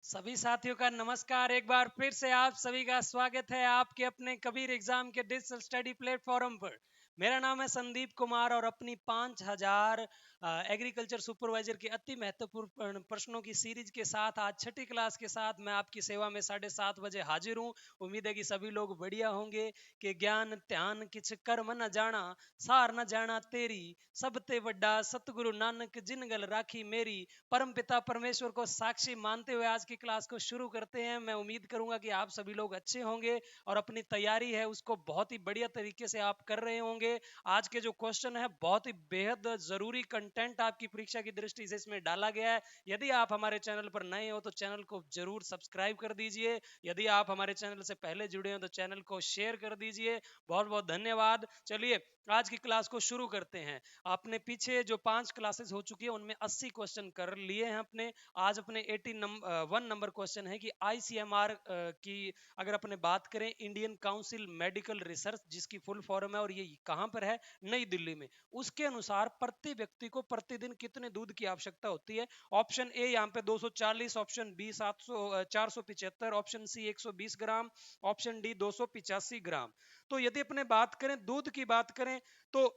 सभी साथियों का नमस्कार। एक बार फिर से आप सभी का स्वागत है आपके अपने कबीर एग्जाम के डिजिटल स्टडी प्लेटफॉर्म पर। मेरा नाम है संदीप कुमार और अपनी 5000 एग्रीकल्चर सुपरवाइजर के अति महत्वपूर्ण प्रश्नों की सीरीज के साथ आज छठी क्लास के साथ मैं आपकी सेवा में 7:30 बजे हाजिर हूँ। उम्मीद है कि सभी लोग बढ़िया होंगे। कि ज्ञान ध्यान किछ कर्म न जाना, सार न जाना तेरी, सब ते वड्डा सतगुरु नानक जिन गल राखी मेरी। परम पिता परमेश्वर को साक्षी मानते हुए आज की क्लास को शुरू करते हैं। मैं उम्मीद करूंगा कि आप सभी लोग अच्छे होंगे और अपनी तैयारी है उसको बहुत ही बढ़िया तरीके से आप कर रहे होंगे। आज के जो क्वेश्चन है बहुत ही बेहद जरूरी कंटेंट आपकी परीक्षा की दृष्टि से इसमें डाला गया है। यदि आप हमारे चैनल पर नए हो तो चैनल को जरूर सब्सक्राइब कर दीजिए। यदि आप हमारे चैनल से पहले जुड़े हो तो चैनल को शेयर कर दीजिए। बहुत बहुत धन्यवाद। चलिए आज की क्लास को शुरू करते हैं। आपने पीछे जो 5 क्लासेस हो चुकी है उनमें 80 क्वेश्चन कर लिए हैं अपने। आज अपने 1 नंबर क्वेश्चन है कि आईसीएमआर की अगर अपने बात करें, इंडियन काउंसिल मेडिकल रिसर्च, जिसकी फुल फॉर्म है और ये कहां पर है, नई दिल्ली में, उसके अनुसार प्रति व्यक्ति को प्रतिदिन कितने दूध की आवश्यकता होती है। ऑप्शन ए यहाँ पे 240, ऑप्शन बी 475, ऑप्शन सी 120 ग्राम, ऑप्शन डी 285 ग्राम। तो यदि अपने बात करें दूध की बात करें तो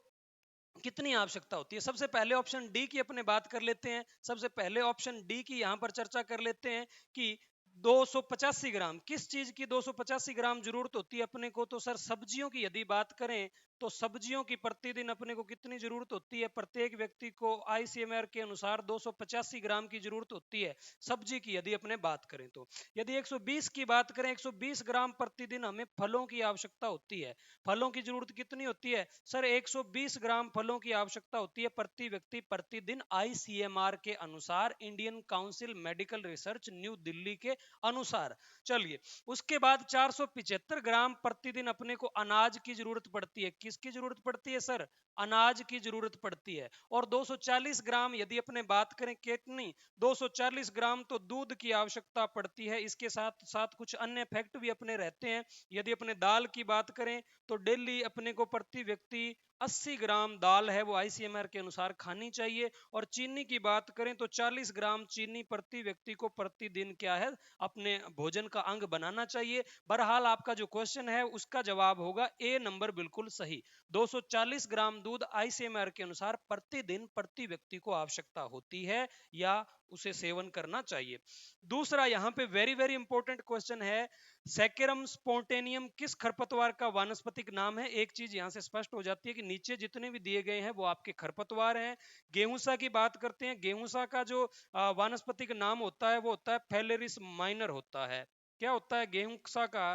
कितनी आवश्यकता होती है। सबसे पहले ऑप्शन डी की अपने बात कर लेते हैं। सबसे पहले ऑप्शन डी की यहां पर चर्चा कर लेते हैं कि 285 ग्राम। किस चीज की 285 ग्राम जरूरत होती है अपने को? तो सर सब्जियों की यदि बात करें तो सब्जियों की प्रतिदिन अपने को कितनी जरूरत होती है? प्रत्येक व्यक्ति को आईसीएमआर के अनुसार 285 ग्राम की जरूरत होती है सब्जी की यदि अपने बात करें तो। यदि 120 की बात करें, 120 ग्राम प्रतिदिन हमें फलों की आवश्यकता होती है। फलों की जरूरत कितनी होती है सर? 120 ग्राम फलों की आवश्यकता होती है प्रति व्यक्ति प्रतिदिन आईसीएमआर के अनुसार, Indian council medical research new Delhi के अनुसार। चलिए उसके बाद 475 ग्राम प्रतिदिन अपने को अनाज की जरूरत पड़ती है। किसकी जरूरत पड़ती है सर? अनाज की जरूरत पड़ती है। और 240 ग्राम यदि अपने बात करें कितनी, 240 ग्राम तो दूध की आवश्यकता पड़ती है। इसके साथ साथ कुछ अन्य फैक्ट भी अपने रहते हैं। यदि अपने दाल की बात करें तो डेली अपने को प्रति व्यक्ति 80 ग्राम दाल है वो आईसीएमआर के अनुसार खानी चाहिए। और चीनी की बात करें तो 40 ग्राम चीनी प्रति व्यक्ति को प्रतिदिन क्या है, अपने भोजन का अंग बनाना चाहिए। बहरहाल आपका जो क्वेश्चन है उसका जवाब होगा ए नंबर बिल्कुल सही। 240 ग्राम दूध आईसीएमआर के अनुसार प्रतिदिन प्रति व्यक्ति को आवश्यकता होती है या उसे सेवन करना चाहिए। दूसरा यहाँ पे वेरी वेरी इंपॉर्टेंट क्वेश्चन है, सैकेरम स्पोंटेनियम किस खरपतवार का वानस्पतिक नाम है? एक चीज यहां से स्पष्ट हो जाती है कि नीचे जितने भी दिए गए हैं वो आपके खरपतवार हैं। गेहूंसा की बात करते हैं, गेहूंसा का जो वानस्पतिक नाम होता है वो होता है फेलेरिस माइनर होता है। क्या होता है गेहूंसा का?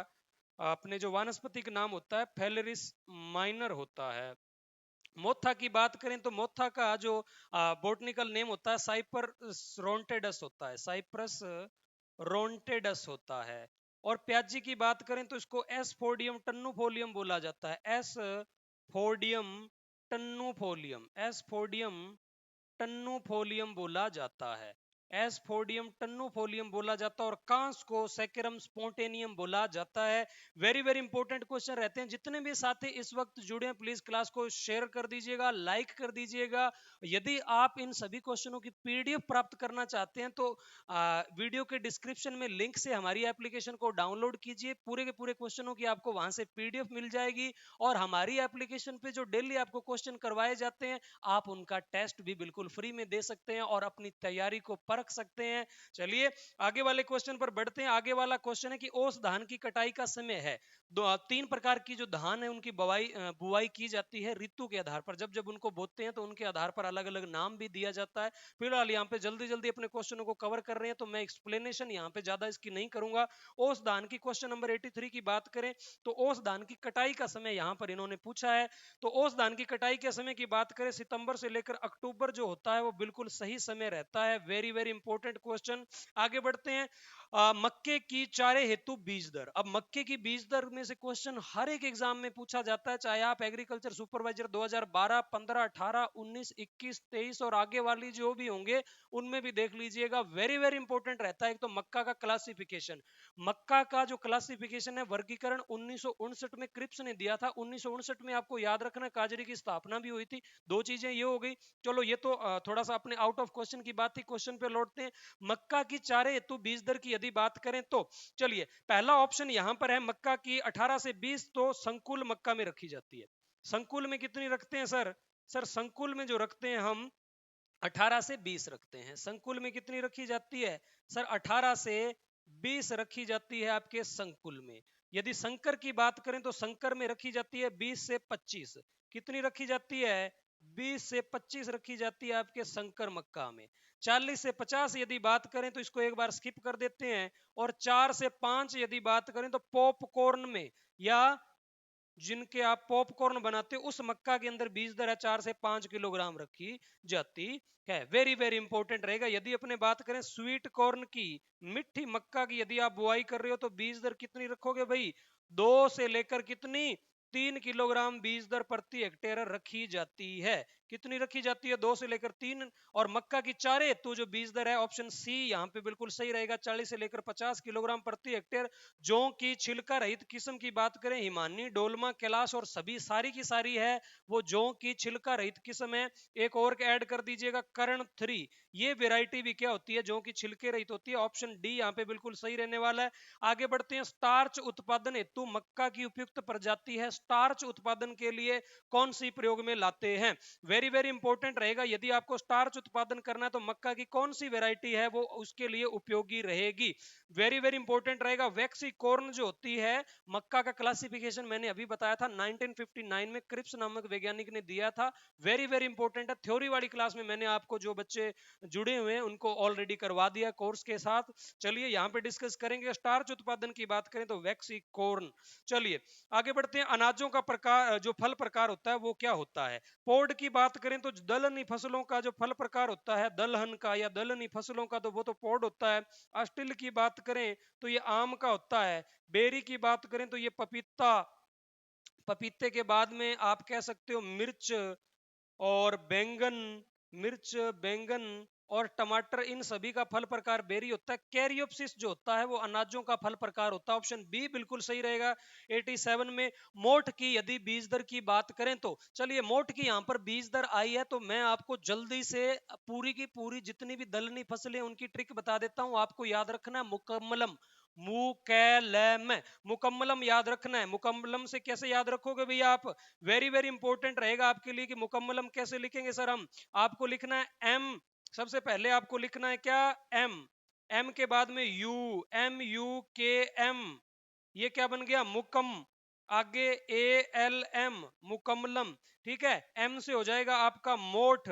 अपने जो वानस्पतिक नाम होता है फेलेरिस माइनर होता है। मोथा की बात करें तो मोथा का जो बोटनिकल नेम होता है साइप्रस रोंटेडस होता है, साइप्रस रोंटेडस होता है। और प्याजी की बात करें तो इसको एसफोडियम टन्नुफोलियम बोला जाता है। एसफोडियम टन्नुफोलियम, एसफोडियम टन्नुफोलियम बोला जाता है। एसफोडियम टन्नुफोलियम बोला जाता है और कांस को सैकेरम स्पोंटेनियम बोला जाता है। वेरी वेरी इंपॉर्टेंट क्वेश्चन रहते हैं। जितने भी साथी इस वक्त जुड़े हैं प्लीज क्लास को शेयर कर दीजिएगा, लाइक कर दीजिएगा। यदि आप इन सभी क्वेश्चनों की पीडीएफ प्राप्त करना चाहते हैं तो वीडियो के डिस्क्रिप्शन में लिंक से हमारी एप्लीकेशन को डाउनलोड कीजिए। पूरे के पूरे क्वेश्चनों की आपको वहां से पीडीएफ मिल जाएगी और हमारी एप्लीकेशन पे जो डेली आपको क्वेश्चन करवाए जाते हैं आप उनका टेस्ट भी बिल्कुल फ्री में दे सकते हैं और अपनी तैयारी को परख सकते हैं। चलिए आगे वाले क्वेश्चन पर बढ़ते हैं। आगे वाला क्वेश्चन है कि ओस धान की कटाई का समय है। 3 प्रकार की जो धान है उनकी बुआई की जाती है ऋतु के आधार पर। जब जब उनको बोते हैं तो उनके आधार पर अलग अलग नाम भी दिया जाता है। फिलहाल यहाँ पे जल्दी जल्दी अपने क्वेश्चनों को कवर कर रहे हैं तो मैं एक्सप्लेनेशन यहाँ पे ज्यादा इसकी नहीं करूंगा। ओस धान की क्वेश्चन नंबर 83 की बात करें तो ओस धान की कटाई का समय यहाँ पर इन्होंने पूछा है। तो ओस धान की कटाई के समय की बात करें सितंबर से लेकर अक्टूबर जो होता है वो बिल्कुल सही समय रहता है। Very very important question. आगे बढ़ते हैं। मक्के की चारे हेतु बीज दर। अब मक्के की बीज दर में से क्वेश्चन हर एक एग्जाम में पूछा जाता है, चाहे आप एग्रीकल्चर सुपरवाइजर 2012, 15, 18, 19, 21, 23 और आगे वाली जो भी होंगे उनमें भी देख लीजिएगा। वेरी वेरी इंपॉर्टेंट रहता है। एक तो मक्का का क्लासिफिकेशन, मक्का का जो क्लासिफिकेशन है वर्गीकरण 1959 में क्रिप्स ने दिया था। 1959 में आपको याद रखना काजरी की स्थापना भी हुई थी। दो चीजें ये हो गई। चलो ये तो थोड़ा सा अपने आउट ऑफ क्वेश्चन की बात थी, क्वेश्चन पे लौटते हैं। मक्का की चारे हेतु बीज दर की यदि बात करें तो चलिए पहला ऑप्शन यहां पर है मक्का की 18 से 20, तो संकुल मक्का में रखी जाती है। संकुल में कितनी रखते हैं सर? सर संकुल में जो रखते हैं हम 18 से 20 रखते हैं। संकुल में कितनी रखी जाती है सर? 18 से 20 रखी जाती है आपके संकुल में। यदि संकर की बात करें तो संकर में रखी जाती है 20 से 25। कितनी रखी जाती है? 20 से 25 रखी जाती है आपके संकर मक्का में। 40 से 50 यदि बात करें तो इसको एक बार स्किप कर देते हैं। और 4 से 5 यदि बात करें तो पॉपकॉर्न में या जिनके आप पॉपकॉर्न बनाते हो उस मक्का के अंदर बीज दर है 4 से 5 किलोग्राम रखी जाती है। वेरी वेरी इंपॉर्टेंट रहेगा। यदि अपने बात करें स्वीट कॉर्न की, मिट्टी मक्का की यदि आप बुआई कर रहे हो तो बीज दर कितनी रखोगे भाई? 2 से लेकर कितनी? 3 किलोग्राम बीज दर प्रति हेक्टेयर रखी जाती है। कितनी रखी जाती है? 2 से लेकर 3। और मक्का की चारे हेतु जो बीज दर है ऑप्शन सी यहाँ पे बिल्कुल सही रहेगा, 40 से लेकर 50 किलोग्राम प्रति हेक्टेयर। जौ की छिलका रहित किस्म की बात करें, हिमानी, डोलमा, कैलाश और सभी सारी की सारी है वो जौ की छिलका रहित किस्म है। एक और ऐड कर दीजिएगा कर्ण 3, ये वेराइटी भी क्या होती है? जौ की छिलके रहित होती है। ऑप्शन डी यहाँ पे बिल्कुल सही रहने वाला है। आगे बढ़ते हैं। स्टार्च उत्पादन हेतु मक्का की उपयुक्त प्रजाति है। स्टार्च उत्पादन के लिए कौन सी प्रयोग में लाते हैं? वेरी वेरी इंपॉर्टेंट रहेगा। यदि आपको स्टार्च उत्पादन करना है तो मक्का की कौन सी वेराइटी है वो उसके लिए उपयोगी रहेगी। वेरी वेरी इंपॉर्टेंट रहेगा। वैक्सी कॉर्न जो होती है मक्का का क्लासिफिकेशन मैंने अभी बताया था 1959 में क्रिप्स नामक वैज्ञानिक ने दिया था। वेरी वेरी इंपॉर्टेंट है। थ्योरी वाली क्लास में मैंने आपको जो बच्चे जुड़े हुए हैं उनको ऑलरेडी करवा दिया कोर्स के साथ। चलिए यहाँ पे डिस्कस करेंगे। स्टार्च उत्पादन की बात करें तो वैक्सी कॉर्न। चलिए आगे बढ़ते हैं। अनाजों का प्रकार, जो फल प्रकार होता है वो क्या होता है? पोड की बात करें तो दलहनी फसलों का जो फल प्रकार होता है दलहन का या दलहनी फसलों का तो वो तो पोड होता है। अस्टिल की बात करें तो ये आम का होता है। बेरी की बात करें तो ये पपीता, पपीते के बाद में आप कह सकते हो मिर्च और बैंगन, मिर्च, बैंगन और टमाटर, इन सभी का फल प्रकार बेरी होता है। कैरियोप्सिस जो होता है वो अनाजों का फल प्रकार होता है। ऑप्शन बी बिल्कुल सही रहेगा। 87 में मोठ की यदि बीज दर की बात करें तो चलिए मोठ की यहाँ पर बीज दर आई है तो मैं आपको जल्दी से पूरी की पूरी जितनी भी दलहनी फसलें उनकी ट्रिक बता देता हूँ। आपको याद रखना है मुकम्मलम, मुकैलम, मुकम्मलम याद रखना है। मुकम्मलम से कैसे याद रखोगे भैया आप? वेरी वेरी इंपॉर्टेंट रहेगा आपके लिए कि मुकम्मलम कैसे लिखेंगे सर हम। आपको लिखना है एम, सबसे पहले आपको लिखना है क्या? एम। एम के बाद में यू, MUKM, ये क्या बन गया? मुकम। आगे ALM, मुकम्मलम। ठीक है। एम से हो जाएगा आपका मोठ,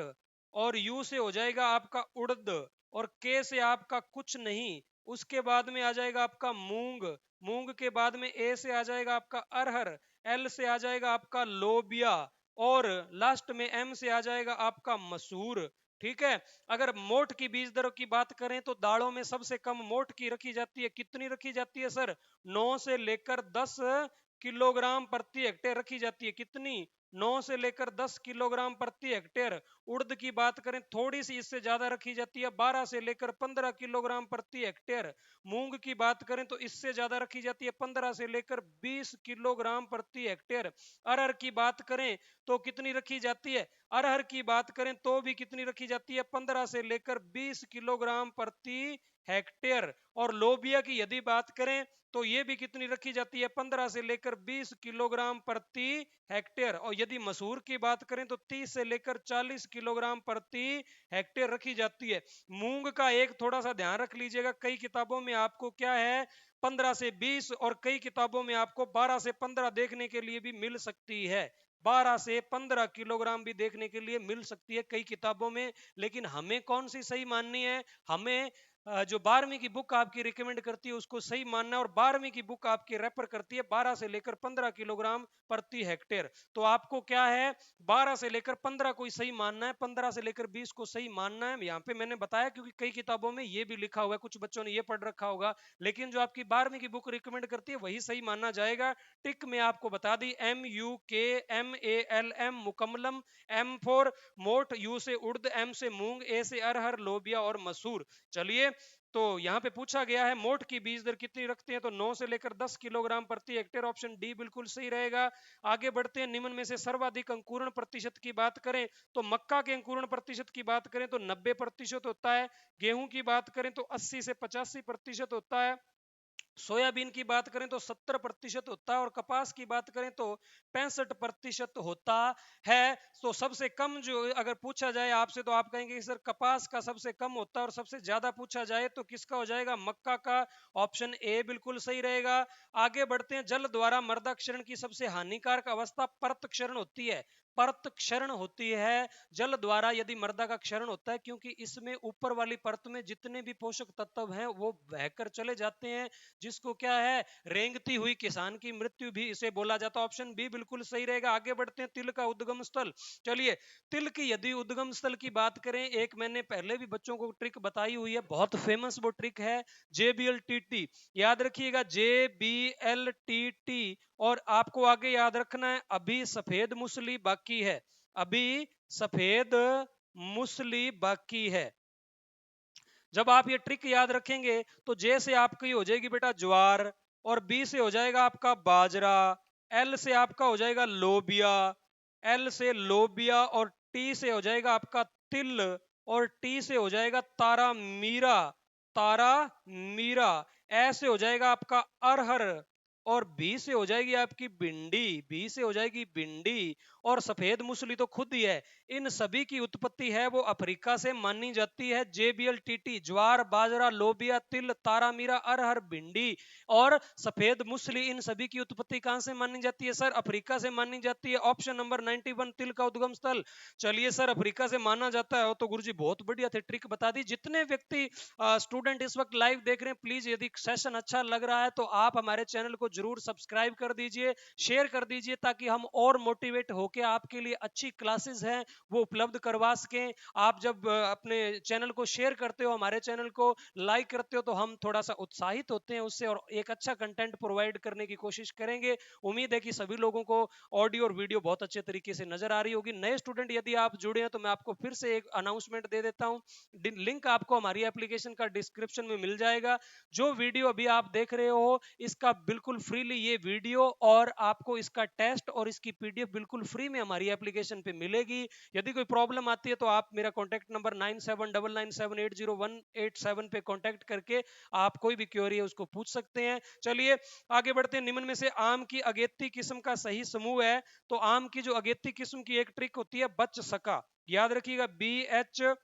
और यू से हो जाएगा आपका उड़द, और के से आपका कुछ नहीं। उसके बाद में आ जाएगा आपका मूंग, मूंग के बाद में ए से आ जाएगा आपका अरहर, एल से आ जाएगा आपका लोबिया, और लास्ट में एम से आ जाएगा आपका मसूर। ठीक है। अगर मोठ की बीज दरों की बात करें तो दालों में सबसे कम मोठ की रखी जाती है। कितनी रखी जाती है सर? 9 से लेकर 10 किलोग्राम प्रति हेक्टेयर रखी जाती है। कितनी? 9 से लेकर 10 किलोग्राम प्रति हेक्टेयर। उड़द की बात करें थोड़ी सी इससे ज्यादा रखी जाती है, 12 से लेकर 15 किलोग्राम प्रति हेक्टेयर। मूंग की बात करें तो इससे ज्यादा रखी जाती है, 15 से लेकर 20 किलोग्राम प्रति हेक्टेयर। अरहर की बात करें तो कितनी रखी जाती है? अरहर की बात करें तो भी कितनी रखी जाती है? 15 से लेकर 20 किलोग्राम प्रति हेक्टेयर। और लोबिया की यदि बात करें तो ये भी कितनी रखी जाती है? 15 से लेकर 20 किलोग्राम प्रति हेक्टेयर। और यदि मसूर की बात करें तो 30 से लेकर 40 किलोग्राम प्रति हेक्टेयर रखी जाती है। मूंग का एक थोड़ा सा ध्यान रख लीजिएगा, कई किताबों में आपको क्या है 15 से 20 और कई किताबों में आपको 12 से 15 देखने के लिए भी मिल सकती है। 12 से 15 किलोग्राम भी देखने के लिए मिल सकती है कई किताबों में। लेकिन हमें कौन सी सही माननी है? हमें जो 12वीं की बुक आपकी रिकमेंड करती है उसको सही मानना है। और 12वीं की बुक आपकी रेफर करती है 12 से लेकर 15 किलोग्राम प्रति हेक्टेयर। तो आपको क्या है 12 से लेकर 15 को ही सही मानना है, 15 से लेकर 20 को सही मानना है। यहाँ पे मैंने बताया क्योंकि कई किताबों में ये भी लिखा हुआ है, कुछ बच्चों ने ये पढ़ रखा होगा, लेकिन जो आपकी 12वीं की बुक रिकमेंड करती है वही सही माना जाएगा। टिक में आपको बता दी MUKMALM, मुकम्मलम, M फॉर मोठ, यू से उड़द, M से मूंग, A से अरहर, लोबिया और मसूर। चलिए तो यहाँ पे पूछा गया है मोठ की बीज दर कितनी रखते हैं, तो 9 से लेकर 10 किलोग्राम प्रति हेक्टेयर, ऑप्शन डी बिल्कुल सही रहेगा। आगे बढ़ते हैं, निम्न में से सर्वाधिक अंकुरण प्रतिशत की बात करें तो मक्का के अंकुरण प्रतिशत की बात करें तो 90% होता है, गेहूं की बात करें तो 80 से 85% होता है, सोयाबीन की बात करें तो 70% होता है, और कपास की बात करें तो 65% होता है। तो सबसे कम जो अगर पूछा जाए आपसे तो आप कहेंगे कि सर कपास का सबसे कम होता है, और सबसे ज्यादा पूछा जाए तो किसका हो जाएगा, मक्का का, ऑप्शन ए बिल्कुल सही रहेगा। आगे बढ़ते हैं, जल द्वारा मृदा क्षरण की सबसे हानिकारक अवस्था परत क्षरण होती है, परत क्षरण होती है जल द्वारा यदि मृदा का क्षरण होता है, क्योंकि इसमें ऊपर वाली परत में जितने भी पोषक तत्व हैं वो बहकर चले जाते हैं, जिसको क्या है, रेंगती हुई किसान की मृत्यु भी इसे बोला जाता है, ऑप्शन बी बिल्कुल सही रहेगा। आगे बढ़ते हैं, तिल का उद्गम स्थल, चलिए तिल की यदि उद्गम स्थल की बात करें, एक मैंने पहले भी बच्चों को ट्रिक बताई हुई है, बहुत फेमस वो ट्रिक है, JBLTT, याद रखिएगा JBLTT। और आपको आगे याद रखना है, अभी सफेद मूसली बाकी है, अभी सफेद मूसली बाकी है। जब आप ये ट्रिक याद रखेंगे तो जे से आपकी हो जाएगी बेटा ज्वार, और बी से हो जाएगा आपका बाजरा, एल से आपका हो जाएगा लोबिया, एल से लोबिया, और टी से हो जाएगा आपका तिल, और टी से हो जाएगा तारा मीरा, तारा मीरा, ऐसे हो जाएगा आपका अरहर, और बी से हो जाएगी आपकी भिंडी, बी से हो जाएगी भिंडी, और सफेद मूसली तो खुद ही है। इन सभी की उत्पत्ति है वो अफ्रीका से मानी जाती है। JBLTT, ज्वार, बाजरा, लोबिया, तिल, तारा मीरा, अरहर, भिंडी और सफेद मूसली, इन सभी की उत्पत्ति कहां से मानी जाती है सर, अफ्रीका से मानी जाती है। ऑप्शन नंबर 91 तिल का उद्गम स्थल। चलिए सर अफ्रीका से माना जाता है तो गुरुजी बहुत बढ़िया थे, ट्रिक बता दी। जितने व्यक्ति स्टूडेंट इस वक्त लाइव देख रहे हैं, प्लीज यदि सेशन अच्छा लग रहा है तो आप हमारे चैनल को जरूर सब्सक्राइब कर दीजिए, शेयर कर दीजिए, ताकि हम और मोटिवेट होकर आपके लिए अच्छी क्लासेस हैं वो उपलब्ध करवा सकें। आप जब अपने चैनल को शेयर करते हो, हमारे चैनल को लाइक करते हो, तो हम थोड़ा सा उत्साहित होते हैं उससे, और एक अच्छा कंटेंट प्रोवाइड करने की कोशिश करेंगे। उम्मीद है कि सभी लोगों को ऑडियो और वीडियो बहुत अच्छे तरीके से नजर आ रही होगी। नए स्टूडेंट यदि आप जुड़े हैं तो मैं आपको फिर से एक अनाउंसमेंट दे देता हूं, लिंक आपको हमारी एप्लीकेशन का डिस्क्रिप्शन में मिल जाएगा। जो वीडियो अभी आप देख रहे हो इसका बिल्कुल फ्रीली ये वीडियो और आपको इसका टेस्ट और इसकी PDF बिल्कुल फ्री में हमारी एप्लीकेशन पे मिलेगी। यदि कोई प्रॉब्लम आती है तो आप मेरा कॉन्टैक्ट नंबर 9799780187 पे कॉन्टैक्ट करके आप कोई भी क्वेरी है उसको पूछ सकते हैं। चलिए आगे बढ़ते हैं, निम्न में से आम की अगेती किस्म का सही समूह है, तो आम की जो अगेती किस्म की एक ट्रिक होती है बच सका, याद रखिएगा BHSKA।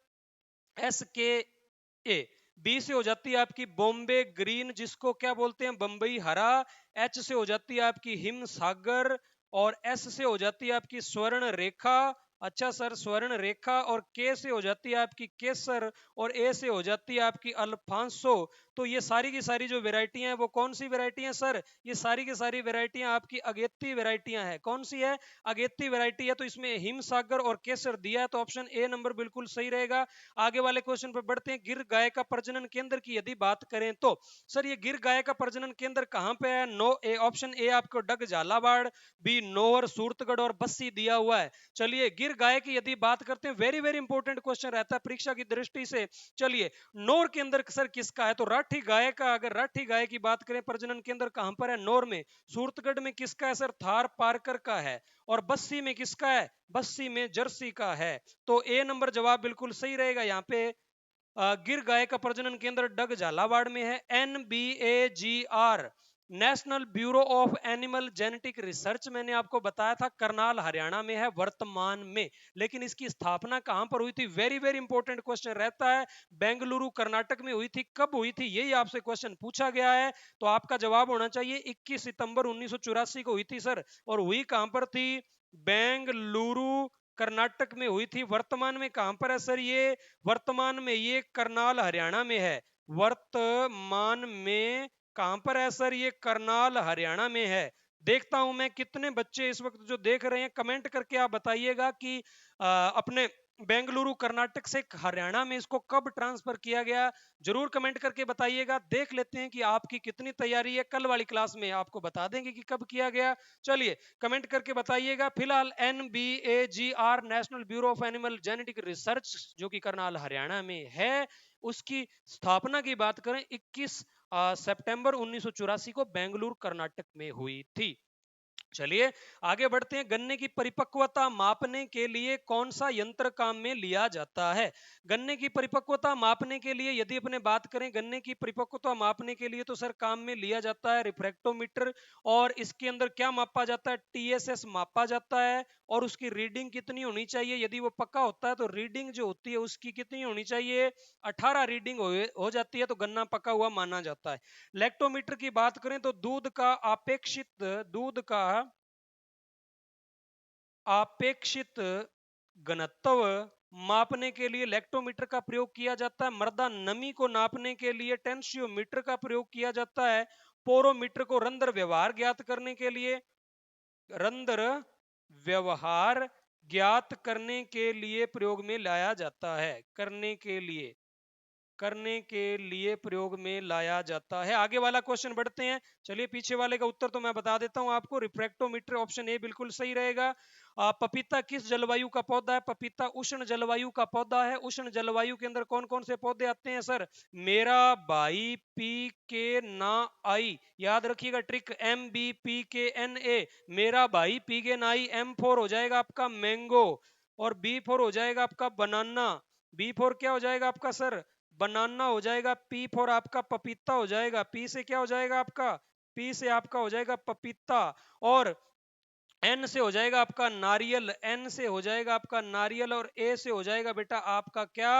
बी से हो जाती है आपकी बॉम्बे ग्रीन, जिसको क्या बोलते हैं बंबई हरा, एच से हो जाती है आपकी हिम सागर, और एस से हो जाती है आपकी स्वर्ण रेखा, अच्छा सर स्वर्ण रेखा, और के से हो जाती है आपकी केसर, और ए से हो जाती है आपकी अल्फांसो। तो ये सारी की सारी जो वेराइटियां हैं वो कौन सी वेराइटियां सर, ये सारी की सारी वेराइटियां आपकी अगेती वेराइटियां हैं। कौन सी है, अगेती वेराइटी है, तो इसमें हिम सागर और केसर दिया है, तो ऑप्शन ए नंबर बिल्कुल सही रहेगा। आगे वाले क्वेश्चन पर बढ़ते हैं, गिर गाय का प्रजनन केंद्र की यदि बात करें तो सर ये गिर गाय का प्रजनन केंद्र कहां पे है, नो ए, ऑप्शन ए आपको डग झालावाड़, बी नौर, सूरतगढ़ और बस्सी दिया हुआ है। चलिए गिर गाय की यदि बात करते हैं, वेरी वेरी इंपॉर्टेंट क्वेश्चन रहता है परीक्षा की दृष्टि से। चलिए नौर के अंदर सर किसका है, तो राठी गाय का, अगर राठी गाय की बात करें प्रजनन केंद्र कहां पर है, नौर में। सूरतगढ़ में किसका है सर, थार पारकर का है। और बस्सी में किसका है, बस्सी में जर्सी का है। तो ए नंबर जवाब बिल्कुल सही रहेगा। यहाँ पे गिर गाय का प्रजनन केंद्र डग झालावाड़ में है। NBAGR, national bureau of animal genetic research, मैंने आपको बताया था करनाल हरियाणा में है वर्तमान में, लेकिन इसकी स्थापना कहां पर हुई थी, वेरी वेरी इंपॉर्टेंट क्वेश्चन रहता है। बेंगलुरु कर्नाटक में हुई थी, कब हुई थी यही आपसे क्वेश्चन पूछा गया है, तो आपका जवाब होना चाहिए 21 सितंबर 1984 को हुई थी सर। और हुई कहां पर थी, बेंगलुरु कर्नाटक में हुई थी। वर्तमान में कहां पर है सर ये, वर्तमान में ये करनाल हरियाणा में है। वर्तमान में कहां पर है सर, ये करनाल हरियाणा में है। देखता हूं मैं कितने बच्चे इस वक्त जो देख रहे हैं, कमेंट करके आप बताइएगा कि अपने बेंगलुरु कर्नाटक से हरियाणा में इसको कब ट्रांसफर किया गया, जरूर कमेंट करके बताइएगा। देख लेते हैं कि आपकी कितनी तैयारी है, कल वाली क्लास में आपको बता देंगे कि कब किया गया। चलिए कमेंट करके बताइएगा। फिलहाल NBAGR, national bureau of animal genetic research, जो कि करनाल हरियाणा में है, उसकी स्थापना की बात करें 21 सितंबर 1984 को बेंगलुरु कर्नाटक में हुई थी। चलिए आगे बढ़ते हैं। गन्ने की परिपक्वता मापने के लिए कौन सा यंत्र काम में लिया जाता है? गन्ने की परिपक्वता मापने के लिए यदि अपने बात करें गन्ने की परिपक्वता मापने के लिए तो सर काम में लिया जाता है रिफ्रैक्टोमीटर। और इसके अंदर क्या मापा जाता है? टीएसएस मापा जाता है। और उसकी रीडिंग कितनी होनी चाहिए? यदि वो पक्का होता है तो रीडिंग जो होती है उसकी कितनी होनी चाहिए? 18 रीडिंग हो जाती है तो गन्ना पका हुआ माना जाता है। लैक्टोमीटर की बात करें तो दूध का अपेक्षित घनत्व मापने के लिए लैक्टोमीटर का प्रयोग किया जाता है। मृदा नमी को नापने के लिए टेंशियोमीटर का प्रयोग किया जाता है। पोरोमीटर को रंध्र व्यवहार ज्ञात करने के लिए रंध्र व्यवहार ज्ञात करने के लिए प्रयोग में लाया जाता है। करने के लिए प्रयोग में लाया जाता है। आगे वाला क्वेश्चन बढ़ते हैं। चलिए पीछे वाले का उत्तर तो मैं बता देता हूं आपको। रिफ्रैक्टोमीटर ऑप्शन ए बिल्कुल सही रहेगा। पपीता किस जलवायु का पौधा है? पपीता उष्ण जलवायु का पौधा है। उष्ण जलवायु के अंदर कौन कौन से पौधे आते हैं सर? मेरा भाई पी के ना आई, याद रखिएगा ट्रिक, MBPKNA, मेरा भाई पी के ना आई। M4 हो जाएगा आपका मैंगो और B4 हो जाएगा आपका बनाना। B4 क्या हो जाएगा आपका सर? बनाना हो जाएगा। P4 आपका पपीता हो जाएगा। P से क्या हो जाएगा आपका? P से आपका हो जाएगा पपीता। और N से हो जाएगा आपका नारियल। N से हो जाएगा आपका नारियल। और A से हो जाएगा बेटा आपका क्या?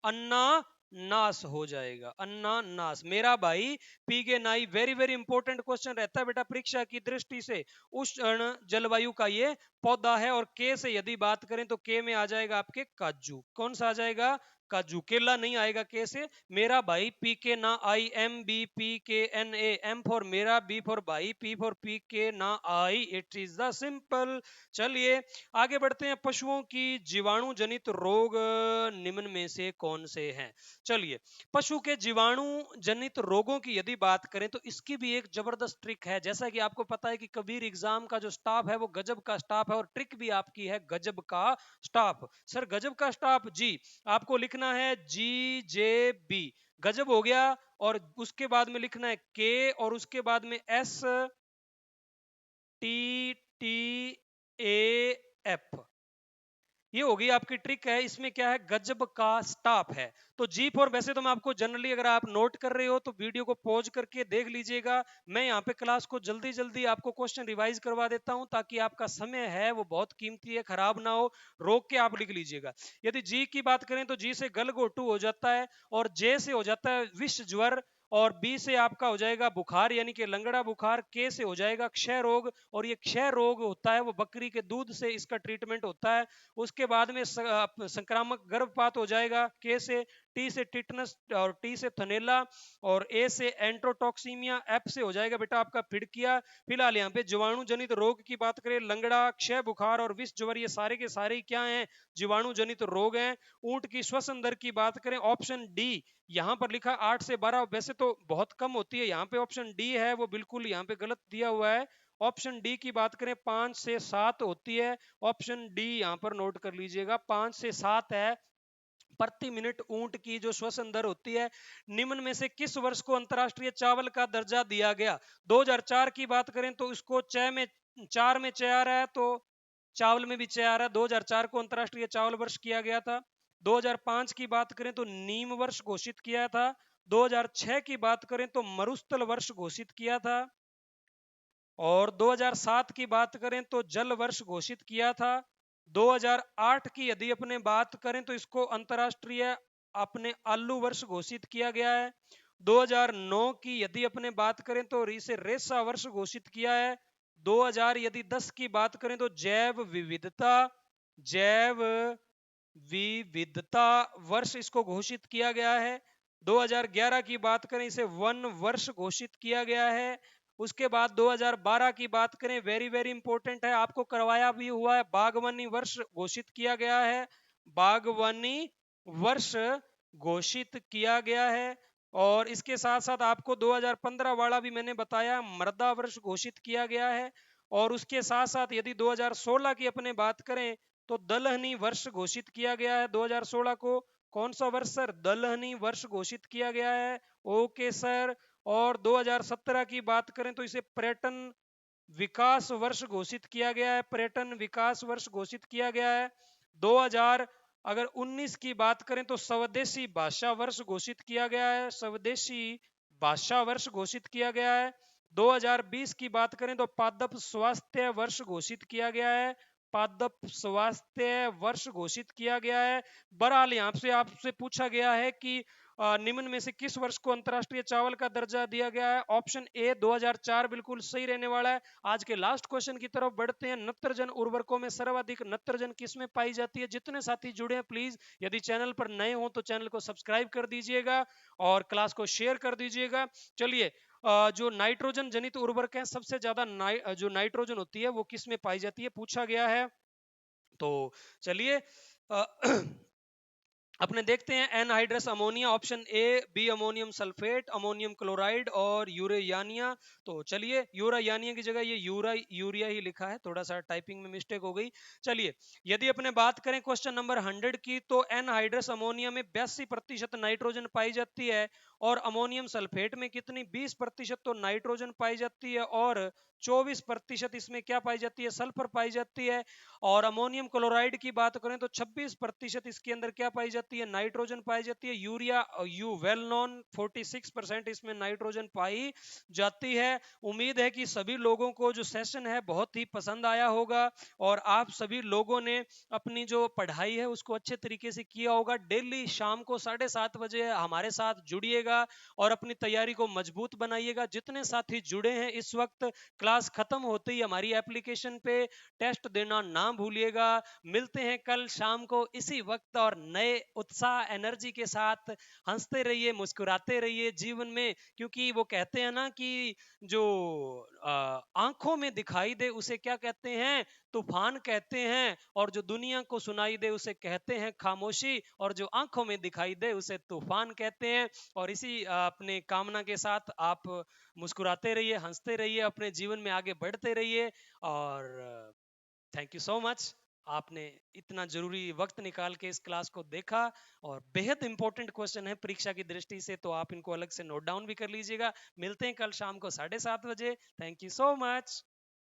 अन्ना नास हो जाएगा। अन्ना नास। मेरा भाई पी के नाई वेरी वेरी इंपॉर्टेंट क्वेश्चन रहता है बेटा परीक्षा की दृष्टि से। उष्ण जलवायु का ये पौधा है। और के से यदि बात करें तो के में आ जाएगा आपके काजू। कौन सा आ जाएगा? काजू। केला नहीं आएगा के से। मेरा भाई पी के ना आई, MBPKNA, M फॉर मेरा, B फॉर भाई, P फॉर पी के ना आई। It is the simple. चलिए आगे बढ़ते हैं। पशुओं की जीवाणु जनित रोग निम्न में से कौन से हैं? चलिए पशु के जीवाणु जनित रोगों की यदि बात करें तो इसकी भी एक जबरदस्त ट्रिक है। जैसा कि आपको पता है कि कबीर एग्जाम का जो स्टाफ है वो गजब का स्टाफ है और ट्रिक भी आपकी है गजब का स्टाफ। सर गजब का स्टाफ जी, आपको लिखना है GJB, गजब हो गया। और उसके बाद में लिखना है के और उसके बाद में STTAF। ये होगी आपकी ट्रिक है। इसमें क्या है? गजब का स्टाफ है। तो G4 वैसे तो मैं आपको जनरली अगर आप नोट कर रहे हो तो वीडियो को पॉज करके देख लीजिएगा। मैं यहाँ पे क्लास को जल्दी जल्दी आपको क्वेश्चन रिवाइज करवा देता हूँ ताकि आपका समय है वो बहुत कीमती है, खराब ना हो। रोक के आप लिख लीजिएगा। यदि जी की बात करें तो जी से गलघोटू हो जाता है। और जे से हो जाता है विष ज्वर। और बी से आपका हो जाएगा बुखार यानी कि लंगड़ा बुखार। के से हो जाएगा क्षय रोग। और ये क्षय रोग होता है वो बकरी के दूध से इसका ट्रीटमेंट होता है। उसके बाद में संक्रामक गर्भपात हो जाएगा के से। टी से टिटनस और टी से थनेला। और ए से एंट्रोटॉक्सीमिया। एफ से हो जाएगा बेटा आपका फिड़किया। फिलहाल यहाँ पे जीवाणु जनित रोग की बात करें, लंगड़ा, क्षय बुखार और विष ज्वर, ये सारे के सारे क्या हैं? जीवाणु जनित रोग हैं। ऊंट की श्वसन दर की बात करें, ऑप्शन डी यहाँ पर लिखा 8 से 12, वैसे तो बहुत कम होती है। यहाँ पे ऑप्शन डी है वो बिल्कुल यहाँ पे गलत दिया हुआ है। ऑप्शन डी की बात करें 5 से 7 होती है। ऑप्शन डी यहां पर नोट कर लीजिएगा, 5 से 7 है प्रति मिनट ऊंट की जो श्वसन दर होती है। निम्न में से किस वर्ष को अंतरराष्ट्रीय चावल का दर्जा दिया गया? 2004 की बात करें तो इसको चार में चय आ रहा है तो चावल में भी चय आ रहा है। 2004 को अंतरराष्ट्रीय चावल वर्ष किया गया था। 2005 की बात करें तो नीम वर्ष घोषित किया था। 2006 की बात करें तो मरुस्थल वर्ष घोषित किया था। और 2007 की बात करें तो जल वर्ष घोषित किया था। 2008 की यदि अपने बात करें तो इसको अंतरराष्ट्रीय अपने आलू वर्ष घोषित किया गया है। 2009 की यदि अपने बात करें तो इसे रेसा वर्ष घोषित किया है। 2000 यदि 10 की बात करें तो जैव विविधता वर्ष इसको घोषित किया गया है। 2011 की बात करें इसे वन वर्ष घोषित किया गया है। उसके बाद 2012 की बात करें, वेरी वेरी इंपॉर्टेंट है, आपको करवाया भी हुआ है, बागवानी वर्ष घोषित किया गया है। बागवानी वर्ष घोषित किया गया है। और इसके साथ साथ आपको 2015 वाला भी मैंने बताया, मृदा वर्ष घोषित किया गया है। और उसके साथ साथ यदि 2016 की अपने बात करें तो दलहनी वर्ष घोषित किया गया है 2016 को। कौन सा वर्ष सर? दलहनी वर्ष घोषित किया गया है। Okay sir. और 2017 की बात करें तो इसे पर्यटन विकास वर्ष घोषित किया गया है। पर्यटन विकास वर्ष घोषित किया गया है। 2000 अगर 19 की बात करें तो स्वदेशी भाषा वर्ष घोषित किया गया है। स्वदेशी भाषा वर्ष घोषित किया गया है। 2020 की बात करें तो पादप स्वास्थ्य वर्ष घोषित किया गया है। पादप स्वास्थ्य वर्ष घोषित किया गया है। बहरहाल यहाँ से आपसे पूछा गया है कि निम्न में से किस वर्ष को अंतरराष्ट्रीय चावल का दर्जा दिया गया है? ऑप्शन ए 2004 बिल्कुल सही रहने वाला है। आज के लास्ट क्वेश्चन की तरफ बढ़ते हैं। नत्रजन उर्वरकों में सर्वाधिक नत्रजन किसमें पाई जाती है? जितने साथी जुड़े हैं प्लीज, यदि चैनल पर नए हो तो चैनल को सब्सक्राइब कर दीजिएगा और क्लास को शेयर कर दीजिएगा। चलिए, जो नाइट्रोजन जनित उर्वरक है, सबसे ज्यादा जो नाइट्रोजन होती है वो किस में पाई जाती है, पूछा गया है। तो चलिए अपने देखते हैं anhydrous ammonia, option A B ammonium sulphate, ammonium chloride और यूरेयानिया। तो चलिए, यूरायानिया की जगह ये यूरिया ही लिखा है, थोड़ा सा टाइपिंग में मिस्टेक हो गई। चलिए, यदि अपने बात करें क्वेश्चन नंबर 100 की, तो एनहाइड्रस अमोनिया में 82% नाइट्रोजन पाई जाती है और अमोनियम सल्फेट में कितनी? 20% तो नाइट्रोजन पाई जाती है और 24% इसमें क्या पाई जाती है? सल्फर पाई जाती है। और अमोनियम क्लोराइड की बात करें तो 26% इसके अंदर क्या पाई जाती है? नाइट्रोजन पाई जाती है। यूरिया यू वेल नोन 46% इसमें नाइट्रोजन पाई जाती है। उम्मीद है कि सभी लोगों को जो सेशन है बहुत ही पसंद आया होगा और आप सभी लोगों ने अपनी जो पढ़ाई है उसको अच्छे तरीके से किया होगा। डेली शाम को 7:30 बजे हमारे साथ जुड़िएगा और अपनी तैयारी को मजबूत बनाइएगा। जितने साथी जुड़े हैं इस वक्त, क्लास खत्म होते ही हमारी एप्लीकेशन पे टेस्ट देना ना भूलिएगा। मिलते हैं कल शाम को इसी वक्त और नए उत्साह एनर्जी के साथ। हंसते रहिए, मुस्कुराते रहिए जीवन में, क्योंकि वो कहते हैं ना कि जो आंखों में दिखाई दे उसे क्या कहते हैं? तूफान कहते हैं। और जो दुनिया को सुनाई दे उसे कहते हैं खामोशी। और जो आंखों में दिखाई दे उसे तूफान कहते हैं। और इसी अपने कामना के साथ आप मुस्कुराते रहिए, हंसते रहिए, अपने जीवन में आगे बढ़ते रहिए। और थैंक यू सो मच, आपने इतना जरूरी वक्त निकाल के इस क्लास को देखा। और बेहद इंपॉर्टेंट क्वेश्चन है परीक्षा की दृष्टि से, तो आप इनको अलग से नोट डाउन भी कर लीजिएगा। मिलते हैं कल शाम को 7:30 बजे। Thank you so much.